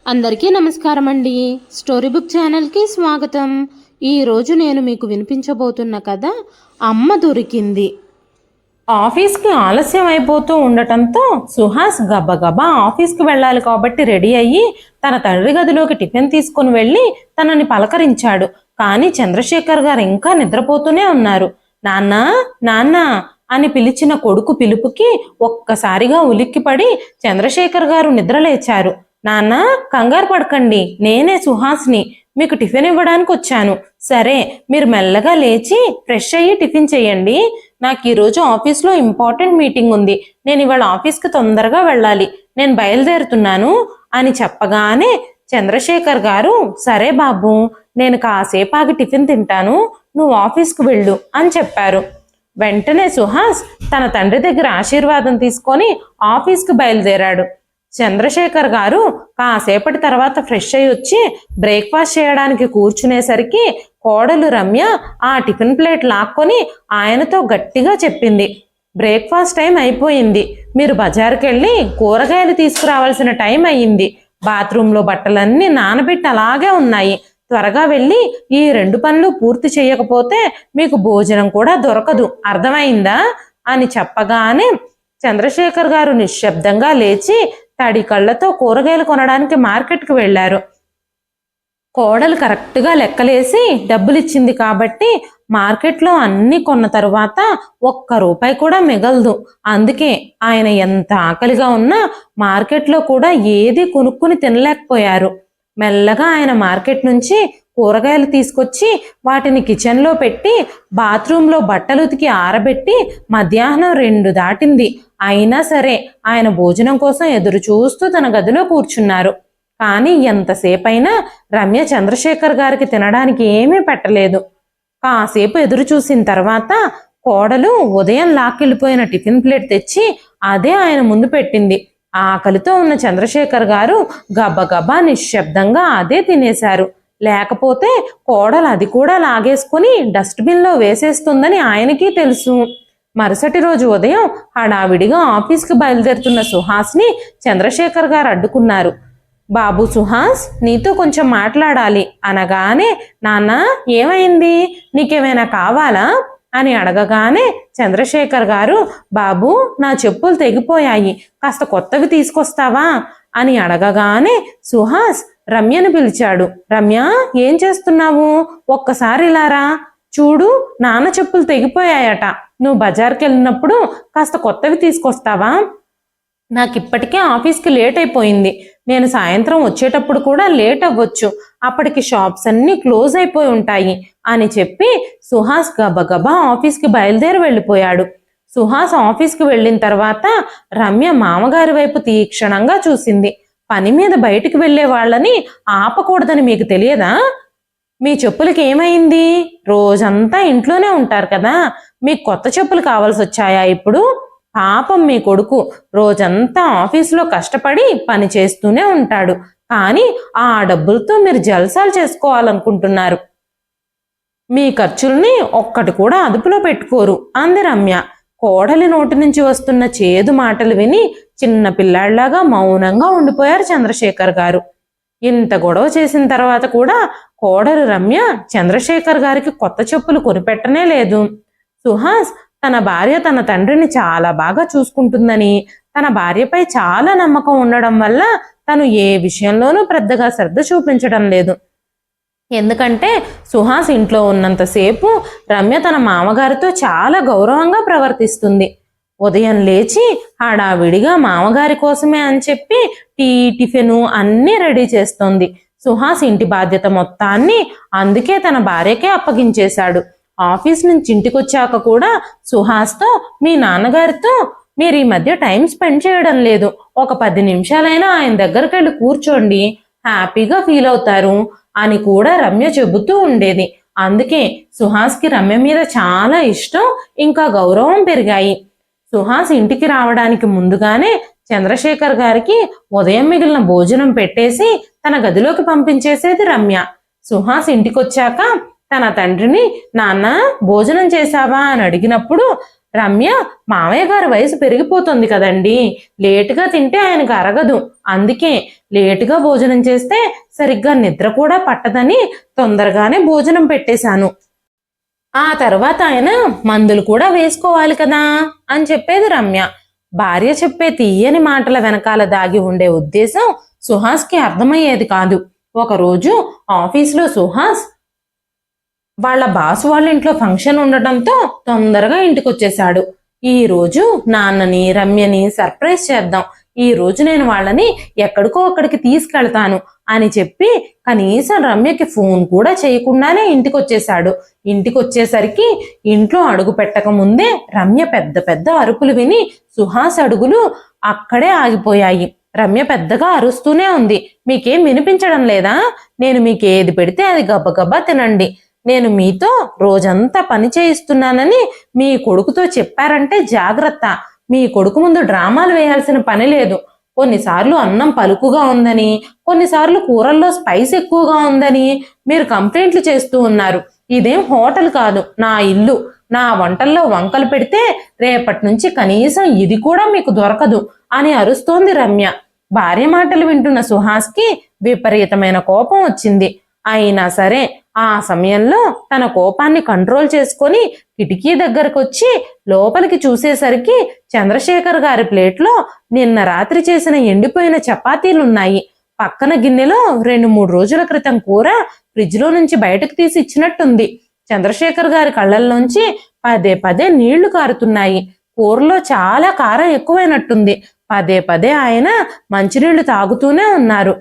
అందరికీ నమస్కారం అండి. స్టోరీ బుక్ ఛానల్కి స్వాగతం. ఈరోజు నేను మీకు వినిపించబోతున్న కథ అమ్మ దొరికింది. ఆఫీస్కి ఆలస్యం అయిపోతూ ఉండటంతో సుహాస్ గబగబా ఆఫీస్కి వెళ్ళాలి కాబట్టి రెడీ అయ్యి తన తండ్రి గదిలోకి టిఫిన్ తీసుకుని వెళ్ళి తనని పలకరించాడు. కానీ చంద్రశేఖర్ గారు ఇంకా నిద్రపోతూనే ఉన్నారు. నాన్న నాన్న అని పిలిచిన కొడుకు పిలుపుకి ఒక్కసారిగా ఉలిక్కిపడి చంద్రశేఖర్ గారు నిద్రలేచారు. నాన్న కంగారు పడకండి, నేనే సుహాస్ని, మీకు టిఫిన్ ఇవ్వడానికి వచ్చాను. సరే, మీరు మెల్లగా లేచి ఫ్రెష్ అయ్యి టిఫిన్ చేయండి. నాకు ఈరోజు ఆఫీస్లో ఇంపార్టెంట్ మీటింగ్ ఉంది. నేను ఇవాళ ఆఫీస్కి తొందరగా వెళ్ళాలి. నేను బయలుదేరుతున్నాను అని చెప్పగానే చంద్రశేఖర్ గారు సరే బాబు, నేను కాసేపు ఆగి టిఫిన్ తింటాను, నువ్వు ఆఫీస్కి వెళ్ళు అని చెప్పారు. వెంటనే సుహాస్ తన తండ్రి దగ్గర ఆశీర్వాదం తీసుకొని ఆఫీస్కి బయలుదేరాడు. చంద్రశేఖర్ గారు కాసేపటి తర్వాత ఫ్రెష్ అయ్యి వచ్చి బ్రేక్ఫాస్ట్ చేయడానికి కూర్చునేసరికి కోడలు రమ్య ఆ టిఫిన్ ప్లేట్ లాక్కొని ఆయనతో గట్టిగా చెప్పింది, బ్రేక్ఫాస్ట్ టైం అయిపోయింది, మీరు బజార్కి వెళ్ళి కూరగాయలు తీసుకురావాల్సిన టైం అయ్యింది. బాత్రూంలో బట్టలన్నీ నానబెట్టి అలాగే ఉన్నాయి. త్వరగా వెళ్ళి ఈ 2 పనులు పూర్తి చేయకపోతే మీకు భోజనం కూడా దొరకదు, అర్థమైందా అని చెప్పగానే చంద్రశేఖర్ గారు నిశ్శబ్దంగా లేచి తడి కళ్ళతో కూరగాయలు కొనడానికి మార్కెట్కి వెళ్ళారు. కోడలు కరెక్ట్గా లెక్కలేసి డబ్బులు ఇచ్చింది కాబట్టి మార్కెట్లో అన్నీ కొన్న తరువాత ₹1 కూడా మిగలదు. అందుకే ఆయన ఎంత ఆకలిగా ఉన్నా మార్కెట్లో కూడా ఏది కొనుక్కుని తినలేకపోయారు. మెల్లగా ఆయన మార్కెట్ నుంచి కూరగాయలు తీసుకొచ్చి వాటిని కిచెన్లో పెట్టి బాత్రూంలో బట్టలు ఉతికి ఆరబెట్టి మధ్యాహ్నం 2 దాటింది. అయినా సరే ఆయన భోజనం కోసం ఎదురు చూస్తూ తన గదిలో కూర్చున్నారు. కానీ ఎంతసేపైనా రమ్య చంద్రశేఖర్ గారికి తినడానికి ఏమీ పెట్టలేదు. కాసేపు ఎదురు చూసిన తర్వాత కోడలు ఉదయం లాక్కెళ్ళిపోయిన టిఫిన్ ప్లేట్ తెచ్చి అదే ఆయన ముందు పెట్టింది. ఆకలితో ఉన్న చంద్రశేఖర్ గారు గబగబా నిశ్శబ్దంగా అదే తినేశారు. లేకపోతే కోడలు అది కూడా లాగేసుకుని డస్ట్బిన్లో వేసేస్తుందని ఆయనకి తెలుసు. మరుసటి రోజు ఉదయం హడావిడిగా ఆఫీస్కి బయలుదేరుతున్న సుహాస్ని చంద్రశేఖర్ గారు అడ్డుకున్నారు. బాబు సుహాస్, నీతో కొంచెం మాట్లాడాలి అనగానే, నాన్న ఏమైంది, నీకేమైనా కావాలా అని అడగగానే చంద్రశేఖర్ గారు, బాబు నా చెప్పులు తెగిపోయాయి, కాస్త కొత్తవి తీసుకొస్తావా అని అడగగానే సుహాస్ రమ్యను పిలిచాడు. రమ్య, ఏం చేస్తున్నావు, ఒక్కసారి ఇలారా, చూడు నాన్న చెప్పులు తెగిపోయాయట, నువ్వు బజార్కి వెళ్ళినప్పుడు కాస్త కొత్తవి తీసుకొస్తావా, నాకు ఇప్పటికే ఆఫీస్కి లేట్ అయిపోయింది, నేను సాయంత్రం వచ్చేటప్పుడు కూడా లేట్ అవ్వచ్చు, అప్పటికి షాప్స్ అన్నీ క్లోజ్ అయిపోయి ఉంటాయి అని చెప్పి సుహాస్ గబగబా ఆఫీస్కి బయలుదేరి వెళ్ళిపోయాడు. సుహాస్ ఆఫీస్కి వెళ్ళిన తర్వాత రమ్య మామగారి వైపు తీక్షణంగా చూసింది. పని మీద బయటికి వెళ్లే వాళ్ళని ఆపకూడదని మీకు తెలియదా, మీ చెప్పులకి ఏమైంది, రోజంతా ఇంట్లోనే ఉంటారు కదా, మీకు కొత్త చెప్పులు కావాల్సి వచ్చాయా ఇప్పుడు, పాపం మీ కొడుకు రోజంతా ఆఫీసులో కష్టపడి పని చేస్తూనే ఉంటాడు, కానీ ఆ డబ్బులతో మీరు జల్సాలు చేసుకోవాలనుకుంటున్నారు, మీ ఖర్చుల్ని ఒక్కటి కూడా అదుపులో పెట్టుకోరు అంది రమ్య. కోడలి నోటి నుంచి వస్తున్న చేదు మాటలు విని చిన్న పిల్లాళ్లాగా మౌనంగా ఉండిపోయారు చంద్రశేఖర్ గారు. ఇంత గొడవ చేసిన తర్వాత కూడా కోడలు రమ్య చంద్రశేఖర్ గారికి కొత్త చెప్పులు కొనిపెట్టనే లేదు. సుహాస్ తన భార్య తన తండ్రిని చాలా బాగా చూసుకుంటుందని, తన భార్యపై చాలా నమ్మకం ఉండడం వల్ల తను ఏ విషయంలోనూ పెద్దగా శ్రద్ధ చూపించడం లేదు. ఎందుకంటే సుహాస్ ఇంట్లో ఉన్నంతసేపు రమ్య తన మామగారితో చాలా గౌరవంగా ప్రవర్తిస్తుంది. ఉదయం లేచి హడావిడిగా మామగారి కోసమే అని చెప్పి టీ, టిఫిను అన్నీ రెడీ చేస్తోంది. సుహాస్ ఇంటి బాధ్యత మొత్తాన్ని అందుకే తన భార్యకే అప్పగించేశాడు. ఆఫీస్ నుంచి ఇంటికొచ్చాక కూడా సుహాస్తో, మీ నాన్నగారితో మీరు ఈ మధ్య టైం స్పెండ్ చేయడం లేదు, ఒక 10 నిమిషాలైనా ఆయన దగ్గరికి వెళ్ళి కూర్చోండి, హ్యాపీగా ఫీల్ అవుతారు అని కూడా రమ్య చెబుతూ ఉండేది. అందుకే సుహాస్కి రమ్య మీద చాలా ఇష్టం, ఇంకా గౌరవం పెరిగాయి. సుహాస్ ఇంటికి రావడానికి ముందుగానే చంద్రశేఖర్ గారికి ఉదయం మిగిలిన భోజనం పెట్టేసి తన గదిలోకి పంపించేసేది రమ్య. సుహాస్ ఇంటికొచ్చాక తన తండ్రిని, నాన్న భోజనం చేశావా అని అడిగినప్పుడు రమ్య, మామయ్య గారి వయసు పెరిగిపోతుంది కదండి, లేటుగా తింటే ఆయనకు అరగదు, అందుకే లేటుగా భోజనం చేస్తే సరిగ్గా నిద్ర కూడా పట్టదని తొందరగానే భోజనం పెట్టేశాను. ఆ తర్వాత ఆయన మందులు కూడా వేసుకోవాలి కదా అని చెప్పేది రమ్య. భార్య చెప్పే తీయని మాటల వెనకాల దాగి ఉండే ఉద్దేశం సుహాస్కి అర్థమయ్యేది కాదు. ఒకరోజు ఆఫీస్లో సుహాస్ వాళ్ళ బాసు వాళ్ళ ఇంట్లో ఫంక్షన్ ఉండటంతో తొందరగా ఇంటికి వచ్చేశాడు. ఈ రోజు నాన్నని రమ్యని సర్ప్రైజ్ చేద్దాం, ఈ రోజు నేను వాళ్ళని ఎక్కడికో అక్కడికి తీసుకెళ్తాను అని చెప్పి కనీసం రమ్యకి ఫోన్ కూడా చేయకుండానే ఇంటికి వచ్చేశాడు. ఇంటికి వచ్చేసరికి ఇంట్లో అడుగు పెట్టక ముందే రమ్య పెద్ద పెద్ద అరుపులు విని సుహాస్ అడుగులు అక్కడే ఆగిపోయాయి. రమ్య పెద్దగా అరుస్తూనే ఉంది, మీకేం వినిపించడం లేదా? నేను మీకు ఏది పెడితే అది గబ్బగబ్బా తినండి, నేను మీతో రోజంతా పని చేయిస్తున్నానని మీ కొడుకుతో చెప్పారంటే జాగ్రత్త, మీ కొడుకు ముందు డ్రామాలు వేయాల్సిన పని లేదు. కొన్నిసార్లు అన్నం పలుకుగా ఉందని, కొన్నిసార్లు కూరల్లో స్పైస్ ఎక్కువగా ఉందని మీరు కంప్లైంట్లు చేస్తూ ఉన్నారు. ఇదేం హోటల్ కాదు, నా ఇల్లు. నా వంటల్లో వంకలు పెడితే రేపటి నుంచి కనీసం ఇది కూడా మీకు దొరకదు అని అరుస్తోంది రమ్య. భార్య మాటలు వింటున్న సుహాస్కి విపరీతమైన కోపం వచ్చింది. అయినా సరే ఆ సమయంలో తన కోపాన్ని కంట్రోల్ చేసుకొని కిటికీ దగ్గరకు వచ్చి లోపలికి చూసేసరికి చంద్రశేఖర్ గారి ప్లేట్లో నిన్న రాత్రి చేసిన ఎండిపోయిన చపాతీలున్నాయి. పక్కన గిన్నెలో 2-3 రోజుల క్రితం కూర ఫ్రిడ్జ్లో నుంచి బయటకు తీసి ఇచ్చినట్టుంది. చంద్రశేఖర్ గారి కళ్ళల్లోంచి పదే పదే నీళ్లు కారుతున్నాయి. కూరలో చాలా కారం ఎక్కువైనట్టుంది. పదే పదే ఆయన మంచినీళ్లు తాగుతూనే ఉన్నారు.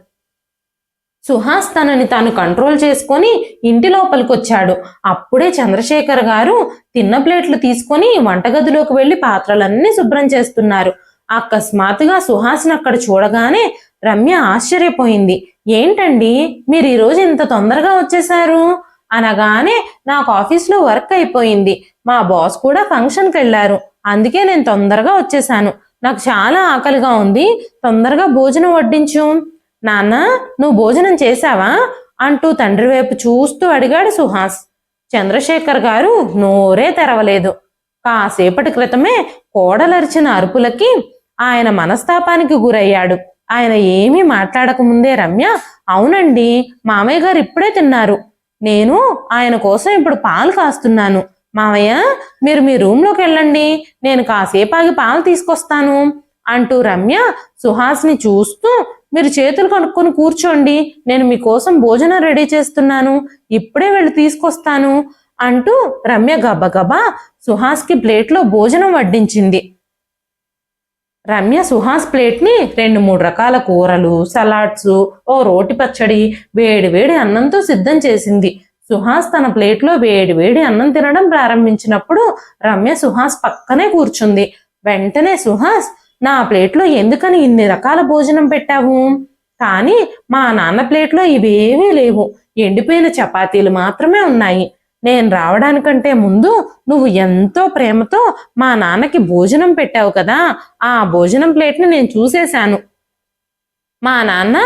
సుహాస్ తనని తాను కంట్రోల్ చేసుకొని ఇంటి లోపలికొచ్చాడు. అప్పుడే చంద్రశేఖర్ గారు తిన్న ప్లేట్లు తీసుకొని వంటగదిలోకి వెళ్లి పాత్రలన్నీ శుభ్రం చేస్తున్నారు. అకస్మాత్తుగా సుహాస్ని అక్కడ చూడగానే రమ్య ఆశ్చర్యపోయింది. ఏంటండి, మీరు ఈరోజు ఇంత తొందరగా వచ్చేశారు అనగానే, నాకు ఆఫీస్లో వర్క్ అయిపోయింది, మా బాస్ కూడా ఫంక్షన్కి వెళ్ళారు, అందుకే నేను తొందరగా వచ్చేసాను, నాకు చాలా ఆకలిగా ఉంది, తొందరగా భోజనం వడ్డించు. నాన్న, నువ్వు భోజనం చేశావా అంటూ తండ్రి వైపు చూస్తూ అడిగాడు సుహాస్. చంద్రశేఖర్ గారు నోరే తెరవలేదు. కాసేపటి క్రితమే కోడలరిచిన అరుపులకి ఆయన మనస్తాపానికి గురయ్యాడు. ఆయన ఏమీ మాట్లాడకముందే రమ్య, అవునండి, మామయ్య గారు ఇప్పుడే తిన్నారు, నేను ఆయన కోసం ఇప్పుడు పాలు కాస్తున్నాను, మామయ్య మీరు మీ రూమ్లోకి వెళ్ళండి, నేను కాసేపు ఆగి పాలు తీసుకొస్తాను అంటూ రమ్య సుహాస్ని చూస్తూ, మీరు చేతులు కనుక్కొని కూర్చోండి, నేను మీకోసం భోజనం రెడీ చేస్తున్నాను, ఇప్పుడే వెళ్ళి తీసుకొస్తాను అంటూ రమ్య గబగబా సుహాస్కి ప్లేట్లో భోజనం వడ్డించింది. రమ్య సుహాస్ ప్లేట్ని 2-3 రకాల కూరలు, సలాడ్స్, ఓ రోటి పచ్చడి, వేడి వేడి అన్నంతో సిద్ధం చేసింది. సుహాస్ తన ప్లేట్లో వేడి వేడి అన్నం తినడం ప్రారంభించినప్పుడు రమ్య సుహాస్ పక్కనే కూర్చుంది. వెంటనే సుహాస్, నా ప్లేట్లో ఎందుకని ఇన్ని రకాల భోజనం పెట్టావు? కానీ మా నాన్న ప్లేట్లో ఇవేవీ లేవు, ఎండిపోయిన చపాతీలు మాత్రమే ఉన్నాయి. నేను రావడానికంటే ముందు నువ్వు ఎంతో ప్రేమతో మా నాన్నకి భోజనం పెట్టావు కదా, ఆ భోజనం ప్లేట్ని నేను చూసేశాను. మా నాన్న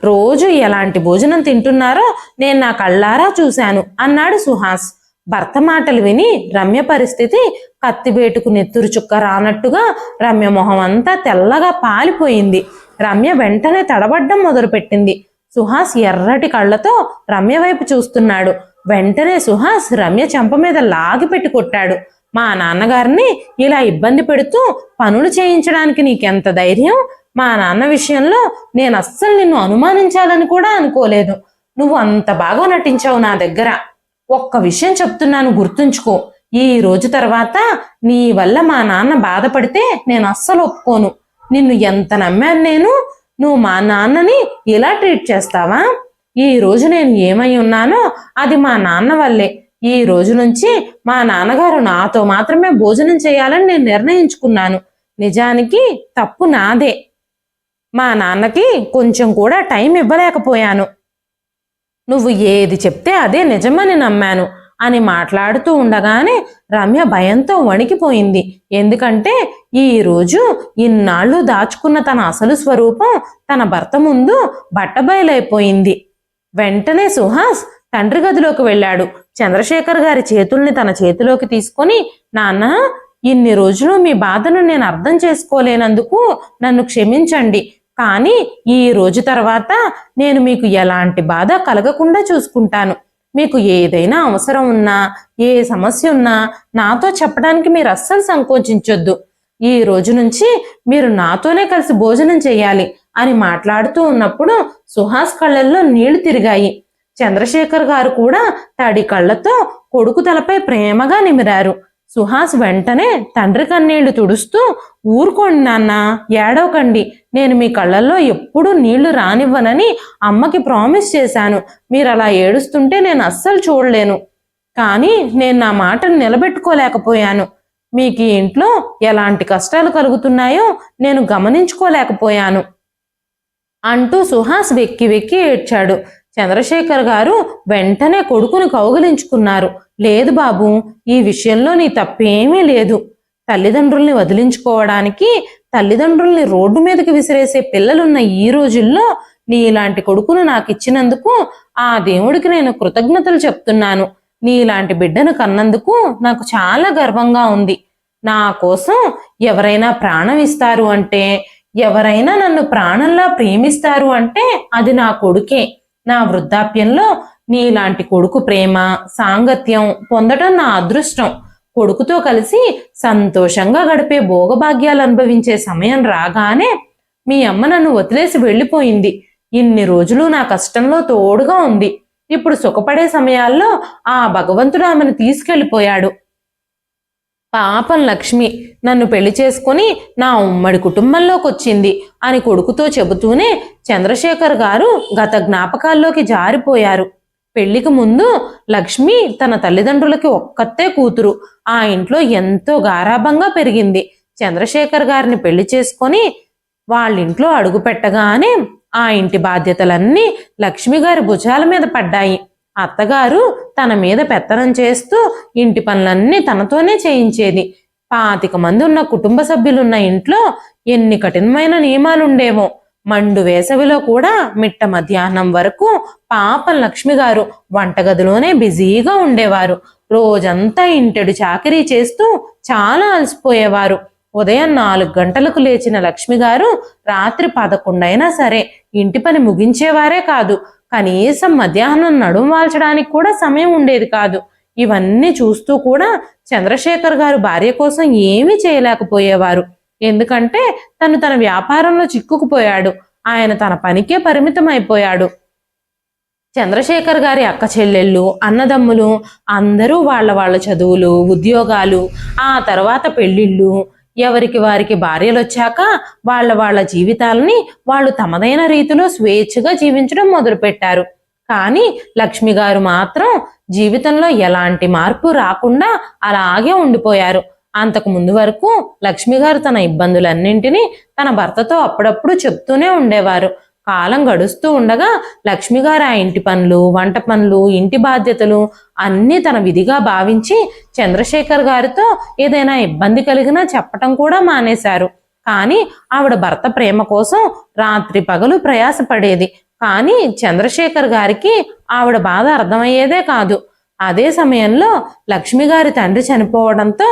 రోజు ఎలాంటి భోజనం తింటున్నారో నేను నా కళ్ళారా చూశాను అన్నాడు సుహాస్. భర్త మాటలు విని రమ్య పరిస్థితి కత్తివేటుకు నెత్తురు చుక్క రానట్టుగా రమ్య మొహం అంతా తెల్లగా పాలిపోయింది. రమ్య వెంటనే తడబడ్డం మొదలుపెట్టింది. సుహాస్ ఎర్రటి కళ్ళతో రమ్య వైపు చూస్తున్నాడు. వెంటనే సుహాస్ రమ్య చెంప మీద లాగి పెట్టి కొట్టాడు. మా నాన్నగారిని ఇలా ఇబ్బంది పెడుతూ పనులు చేయించడానికి నీకెంత ధైర్యం? మా నాన్న విషయంలో నేను అస్సలు నిన్ను అనుమానించాలని కూడా అనుకోలేదు. నువ్వు అంత బాగా నటించావు నా దగ్గర. ఒక్క విషయం చెప్తున్నాను, గుర్తుంచుకో, ఈ రోజు తర్వాత నీ వల్ల మా నాన్న బాధపడితే నేను అస్సలు ఒప్పుకోను. నిన్ను ఎంత నమ్మాను నేను, నువ్వు మా నాన్నని ఇలా ట్రీట్ చేస్తావా? ఈ రోజు నేను ఏమై ఉన్నానో అది మా నాన్న వల్లే. ఈ రోజు నుంచి మా నాన్నగారు నాతో మాత్రమే భోజనం చేయాలని నేను నిర్ణయించుకున్నాను. నిజానికి తప్పు నాదే. మా నాన్నకి కొంచెం కూడా టైం ఇవ్వలేకపోయాను. నువ్వు ఏది చెప్తే అదే నిజమని నమ్మాను అని మాట్లాడుతూ ఉండగానే రమ్య భయంతో వణికిపోయింది. ఎందుకంటే ఈ రోజు ఇన్నాళ్ళు దాచుకున్న తన అసలు స్వరూపం తన భర్త ముందు బట్టబయలైపోయింది. వెంటనే సుహాస్ తండ్రి గదిలోకి వెళ్ళాడు. చంద్రశేఖర్ గారి చేతుల్ని తన చేతిలోకి తీసుకొని, నాన్న, ఇన్ని రోజులు మీ బాధను నేను అర్థం చేసుకోలేనందుకు నన్ను క్షమించండి. కానీ ఈ రోజు తర్వాత నేను మీకు ఎలాంటి బాధ కలగకుండా చూసుకుంటాను. మీకు ఏదైనా అవసరం ఉన్నా, ఏ సమస్య ఉన్నా నాతో చెప్పడానికి మీరు అస్సలు సంకోచించొద్దు. ఈ రోజు నుంచి మీరు నాతోనే కలిసి భోజనం చేయాలి అని మాట్లాడుతూ ఉన్నప్పుడు సుహాస్ కళ్ళల్లో నీళ్లు తిరిగాయి. చంద్రశేఖర్ గారు కూడా తడి కళ్ళతో కొడుకు తలపై ప్రేమగా నిమిరారు. సుహాస్ వెంటనే తండ్రి కన్నీళ్లు తుడుస్తూ, ఊరుకోండి నాన్న, ఏడవకండి. నేను మీ కళ్ళల్లో ఎప్పుడూ నీళ్లు రానివ్వనని అమ్మకి ప్రామిస్ చేశాను. మీరు అలా ఏడుస్తుంటే నేను అస్సలు చూడలేను. కానీ నేను నా మాటను నిలబెట్టుకోలేకపోయాను. మీకు ఈ ఇంట్లో ఎలాంటి కష్టాలు కలుగుతున్నాయో నేను గమనించుకోలేకపోయాను అంటూ సుహాస్ వెక్కి వెక్కి ఏడ్చాడు. చంద్రశేఖర్ గారు వెంటనే కొడుకుని కౌగిలించుకున్నారు. లేదు బాబు, ఈ విషయంలో నీ తప్పేమీ లేదు. తల్లిదండ్రుల్ని వదిలించుకోవడానికి, తల్లిదండ్రుల్ని రోడ్డు మీదకి విసిరేసే పిల్లలున్న ఈ రోజుల్లో నీలాంటి కొడుకును నాకు ఇచ్చినందుకు ఆ దేవుడికి నేను కృతజ్ఞతలు చెప్తున్నాను. నీలాంటి బిడ్డను కన్నందుకు నాకు చాలా గర్వంగా ఉంది. నా కోసం ఎవరైనా ప్రాణం ఇస్తారు అంటే, ఎవరైనా నన్ను ప్రాణంలా ప్రేమిస్తారు అంటే అది నా కొడుకే. నా వృద్ధాప్యంలో నీలాంటి కొడుకు ప్రేమ, సాంగత్యం పొందటం నా అదృష్టం. కొడుకుతో కలిసి సంతోషంగా గడిపే భోగభాగ్యాలు అనుభవించే సమయం రాగానే మీ అమ్మ నన్ను వదిలేసి వెళ్ళిపోయింది. ఇన్ని రోజులు నా కష్టంలో తోడుగా ఉంది. ఇప్పుడు సుఖపడే సమయాల్లో ఆ భగవంతుడు ఆమెను తీసుకెళ్లిపోయాడు. పాపం లక్ష్మి నన్ను పెళ్లి చేసుకుని నా ఉమ్మడి కుటుంబంలోకి వచ్చింది అని కొడుకుతో చెబుతూనే చంద్రశేఖర్ గారు గత జ్ఞాపకాల్లోకి జారిపోయారు. పెళ్లికి ముందు లక్ష్మి తన తల్లిదండ్రులకి ఒక్కతే కూతురు. ఆ ఇంట్లో ఎంతో గారాబంగా పెరిగింది. చంద్రశేఖర్ గారిని పెళ్లి చేసుకొని వాళ్ళింట్లో అడుగు పెట్టగానే ఆ ఇంటి బాధ్యతలన్నీ లక్ష్మి గారి భుజాల మీద పడ్డాయి. అత్తగారు తన మీద పెత్తనం చేస్తూ ఇంటి పనులన్నీ తనతోనే చేయించేది. 25 మంది ఉన్న కుటుంబ సభ్యులున్న ఇంట్లో ఎన్ని కఠినమైన నియమాలుండేవో. మండు వేసవిలో కూడా మిట్ట మధ్యాహ్నం వరకు పాపం లక్ష్మి గారు వంటగదిలోనే బిజీగా ఉండేవారు. రోజంతా ఇంటెడు చాకిరీ చేస్తూ చాలా అలసిపోయేవారు. ఉదయం 4 గంటలకు లేచిన లక్ష్మి గారు రాత్రి 11 అయినా సరే ఇంటి పని ముగించేవారే కాదు. కనీసం మధ్యాహ్నం నడుం వాల్చడానికి కూడా సమయం ఉండేది కాదు. ఇవన్నీ చూస్తూ కూడా చంద్రశేఖర్ గారు భార్య కోసం ఏమీ చేయలేకపోయేవారు. ఎందుకంటే తన వ్యాపారంలో చిక్కుకుపోయాడు. ఆయన తన పనికే పరిమితం అయిపోయాడు. చంద్రశేఖర్ గారి అక్క చెల్లెళ్ళు, అన్నదమ్ములు అందరూ వాళ్ళ చదువులు, ఉద్యోగాలు, ఆ తర్వాత పెళ్లిళ్ళు, ఎవరికి వారికి భార్యలు వచ్చాక వాళ్ళ జీవితాలని వాళ్ళు తమదైన రీతిలో స్వేచ్ఛగా జీవించడం మొదలుపెట్టారు. కానీ లక్ష్మి గారు మాత్రం జీవితంలో ఎలాంటి మార్పు రాకుండా అలాగే ఉండిపోయారు. అంతకు ముందు వరకు లక్ష్మి గారు తన ఇబ్బందులన్నింటినీ తన భర్తతో అప్పుడప్పుడు చెప్తూనే ఉండేవారు. కాలం గడుస్తూ ఉండగా లక్ష్మి గారు ఆ ఇంటి పనులు, వంట పనులు, ఇంటి బాధ్యతలు అన్నీ తన విధిగా భావించి చంద్రశేఖర్ గారితో ఏదైనా ఇబ్బంది కలిగినా చెప్పటం కూడా మానేశారు. కానీ ఆవిడ భర్త ప్రేమ కోసం రాత్రి పగలు ప్రయాసపడేది. కానీ చంద్రశేఖర్ గారికి ఆవిడ బాధ అర్థమయ్యేదే కాదు. అదే సమయంలో లక్ష్మి గారి తండ్రి చనిపోవడంతో